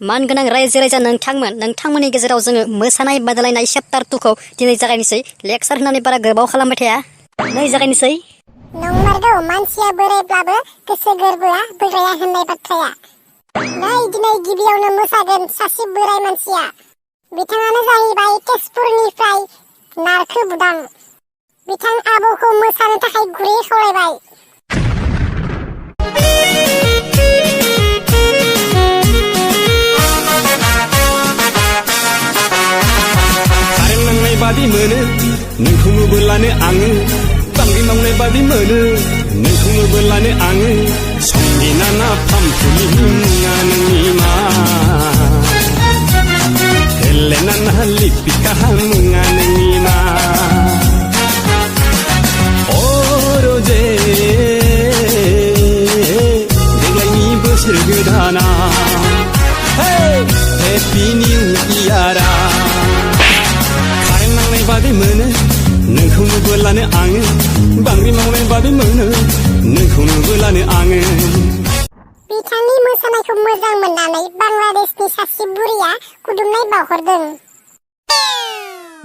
मानगोनां रायजो राजा नोंथांमोननि गेजेराव जोङो मोसानाय बादायलायनाय चैप्टार 2 खौ दिनै जागायनोसै लेक्चार होनानै बारा गोबाव खालामबाय थाया नै जागायनोसै नंमारगौ मानसिया बोरायब्लाबो गोसो गोरबोआ बोराया होननाय बाथ्राया नै दिनै गिबियावनो मोसागोन सासे बोराय मानसिया बिथाङानो जाहैबाय तेजपुरनिफ्राय नारखो बुदां बिथां आबौखौ मोसानो थाखाय गुरै खावलायबाय बादि मोनो नोंखौ नुबोलानो आङो बांग्रि मावनाय बादि मोनो नोंखौ नुबोलानो आङो संगिना ना फामफुलि मुङा नोंनि मा हेलेना ना लिपिका मुङा नोंनि मा अरजे देग्लायनि बोसोर गोदाना हेपि निउ इयारा बादि मोनो नोंखौ नुबोलानो आङो बांग्रि मावनाय बादि मोनो नोंखौ नुबोलानो आङो बिथांनि मोसानायखौ मोजां मोननानै बांलादेशनि सासे बुरिया खुदुमनाय बावहरदों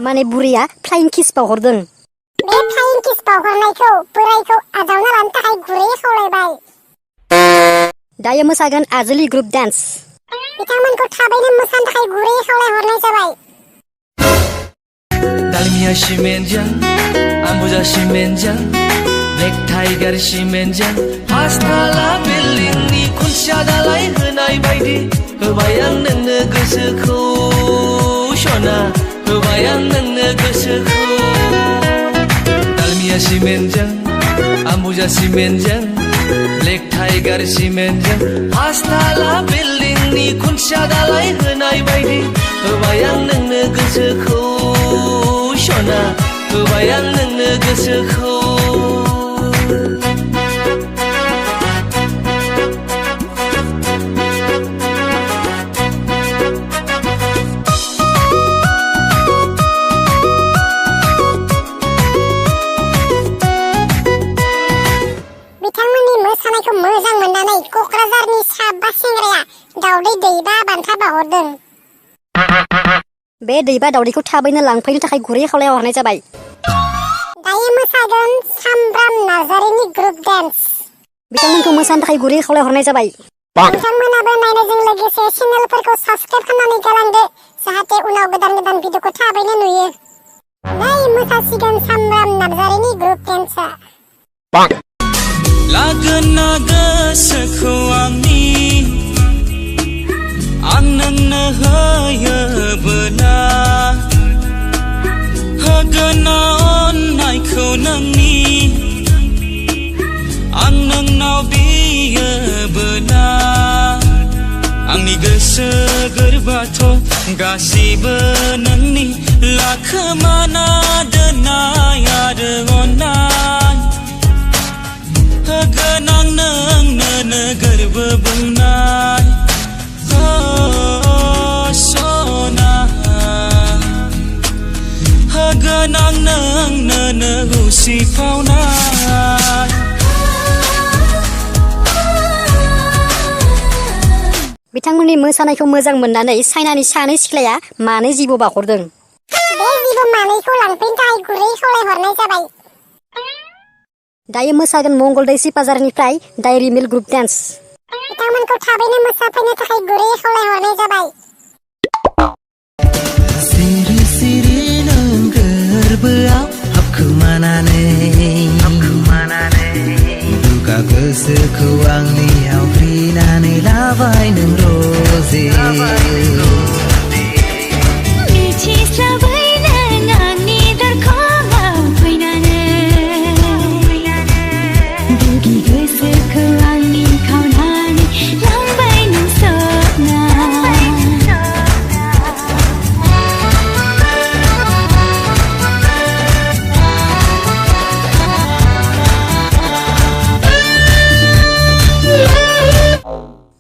माने बुरिया फ्लाइं किस बावहरदों बे फ्लाइं किस बावहरनायखौ बोरायखौ आजावना लानो थाखाय गुरै खावलायबाय दायो मोसागोन आजोलि ग्रुप डान्स बिथांमोनखौ थाबैनो मोसानो थाखाय गुरै खावलायहरनाय जाबाय Dalmia Shimenjang, Ambuja Shimenjang, Black Tiger Shimenjang, Hasta la building ni kunsia dalai henai baidi, kebayang nengno gosoku, Shona, kebayang nengno gosoku. Dalmia Shimenjang, Ambuja Shimenjang, Black Tiger Shimenjang, Hasta la building ni kunsia dalai henai baidi, kebayang nengno gosoku. Shona, kebayang nengno gosoku बिथांमोननि मोसानायखौ मोजां मोननानै क'क्राझारनि साबा सेंग्राया दावदै दैबा बान्था बावहरदों बे दैबा दावदैखौ थाबैनो लांफैनो थाखाय गुरै खावलायहरनाय जाबाय दायो मोसागोन सामब्राम नार्जारिनि ग्रुप डान्स बिथांमोनखौ मोसानो थाखाय गुरै खावलायहरनाय जाबाय नोंथांमोनाबो नायनायजों लोगोसे चेनेलफोरखौ साबस्क्राइब खालामनानै गालांदो जाहाथे उनाव गोदान भिडिअखौ थाबैनो नुयो नै मोसासिगोन सामब्राम नार्जारिनि ग्रुप डान्सआ लागोना गोसोखौ आंनि आं नोंनो होयोबोला होगोन अननायखौ नोंनि आं नोंनाव बियोबोला आंनि गोसो गोरबोआथ' गासिबो नोंनि लाखोमाना दोननाय आरो अननाय होगोन आं नोंनो गोरबो बुंनाय Sona होगोन आं नोंनो उसिफावनाय बिथांमोननि मोसानायखौ मोजां मोननानै चाइनानि सानै सिख्लाया मानै जिबौ बावहरदों बे जिबौ मानैखौ लांफैनो थाखाय गुरै खावलायहरनाय जाबाय दायो मोसागोन मंगलदै सिपाझारनिफ्राय डायरी मिल्क ग्रुप डान्स बिथांमोनखौ थाबैनो मोसाफैनो थाखाय गुरै खावलायहरनाय जाबाय सिरि सिरि नों गोरबोआव हाबखोमानानै दुगा गोसोखौ आंनियाव फ्रिनानै लाबाय नों रजे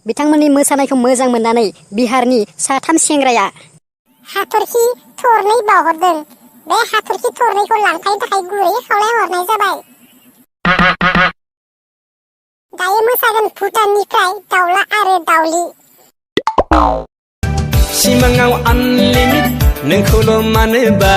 बिथांमोननि मोसानायखौ मोजां मोननानै बिहारनि साथाम सेंग्राया हाथरखि थरनै बावहरदों बे हाथरखि थरनैखौ लांफैनो थाखाय गुरै खावलायहरनाय जाबाय दायो मोसागोन भुटाननिफ्राय दाउला आरो दाउली सिमाङाव आनलिमिट नोंखौल' मानोबा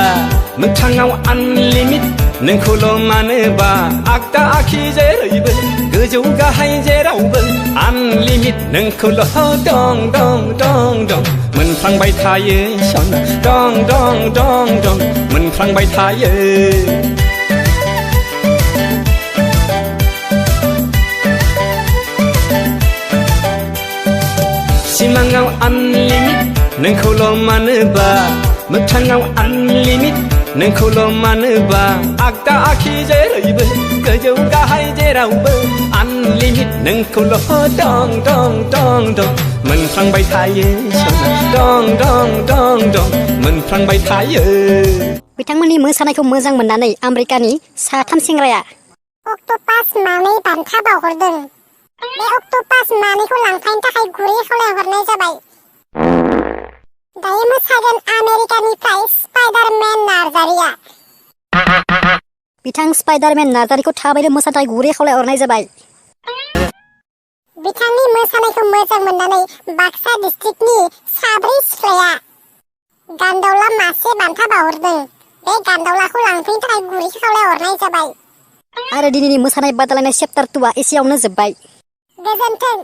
मोगथाङाव आनलिमिट नोंखौल' मानोबा आगदा आखि जेरैबो गोजौ गाहाय जेरावबो आनलिमिट नोंखौल' दं दं दं दं मोनफ्लांबाय थायो सना दं दं दं दं मोनफ्लांबाय थायो सिमाङाव आनलिमिट नोंखौल' मानोबा मोगथाङाव आनलिमिट नोंखौल' मानोबा आगदा आखि जेरैबो गोजौ गाहाय जेरावबो आनलिमिट नोंखौल' दं दं दं दं मोनफ्लांबाय थायो सना दं दं दं दं मोनफ्लांबाय थायो बिथांमोननि मोसानायखौ मोजां मोननानै आमेरिकानि साथाम सेंग्राया अक्ट'पास मानै बान्था बावहरदों बे अक्ट'पास मानैखौ लांफानो थाखाय गुरै खावलायहरनाय जाबाय दायो मोसागोन आमेरिकानिफ्राय स्पाइडारमेन नार्जारिया बिथां स्पाइडारमेन नार्जारिखौ थाबैनो मोसानो थाखाय गुरै खावलायहरनाय जाबाय बिथांनि मोसानायखौ मोजां मोननानै बाक्सा डिस्ट्रिक्टनि साब्रै सिख्लाया गान्दौला मासे बान्था बावहरदों बे गान्दौलाखौ लांफैनो थाखाय गुरै खावलायहरनाय जाबाय आरो दिनैनि मोसानाय बादायलायनाय चेप्टार 2 एसेयावनो जोब्बाय गोजोन्थों।